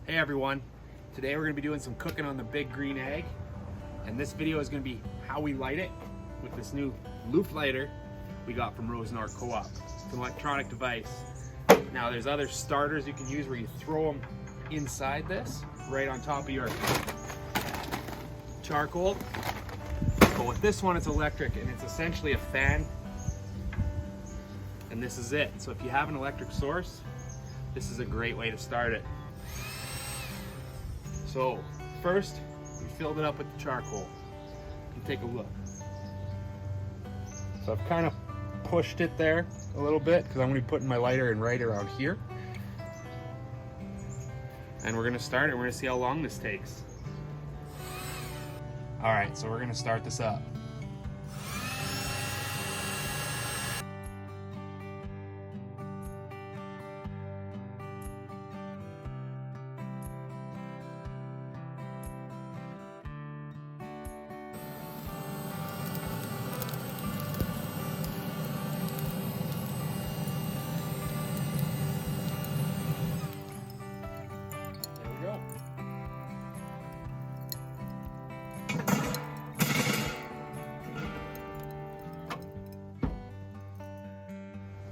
Hey everyone, today we're going to be doing some cooking on the big green egg, and this video is going to be how we light it with this new Looftlighter we got from Rosenort Co-op. It's an electronic device. Now there's other starters you can use where you throw them inside this, right on top of your charcoal. But with this one it's electric, and it's essentially a fan, and this is it. So if you have an electric source, this is a great way to start it. So first, we filled it up with the charcoal. You take a look. So I've kind of pushed it there a little bit because I'm going to be putting my lighter in right around here. And we're going to start it. We're going to see how long this takes. All right, so we're going to start this up.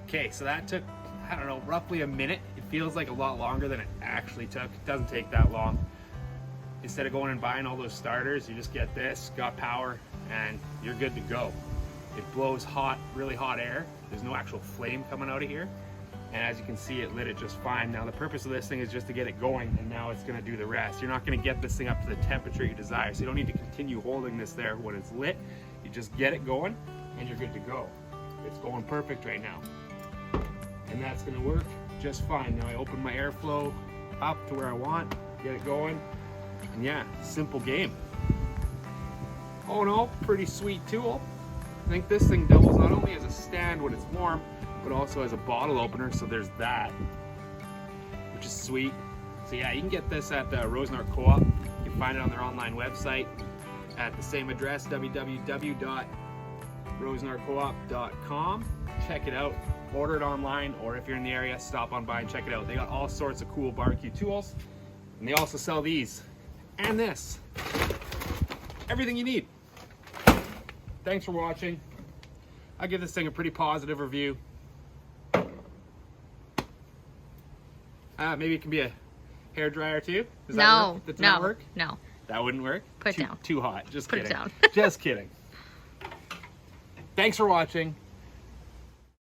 Okay, so that took, I don't know, roughly a minute. It feels like a lot longer than it actually took. It doesn't take that long. Instead of going and buying all those starters, you just get this, got power, and you're good to go. It blows hot, really hot air. There's no actual flame coming out of here. And as you can see, it lit it just fine. Now the purpose of this thing is just to get it going, and now it's gonna do the rest. You're not gonna get this thing up to the temperature you desire, so you don't need to continue holding this there when it's lit. You just get it going, and you're good to go. It's going perfect right now. And that's gonna work just fine. Now I open my airflow up to where I want, get it going, and yeah, simple game. Oh no, pretty sweet tool. I think this thing doubles not only as a stand when it's warm, but also as a bottle opener, so there's that, which is sweet. So yeah, you can get this at Rosenort Co-op. You can find it on their online website at the same address, www.rosenortcoop.com. Check it out. Order it online, or if you're in the area, stop on by and check it out. They got all sorts of cool barbecue tools, and they also sell these and this. Everything you need. Thanks for watching. I give this thing a pretty positive review. Maybe it can be a hair dryer too. Does that work? Does that work? No. That wouldn't work? Put it down. Too hot. Just Put kidding. it down. Just kidding. Thanks for watching.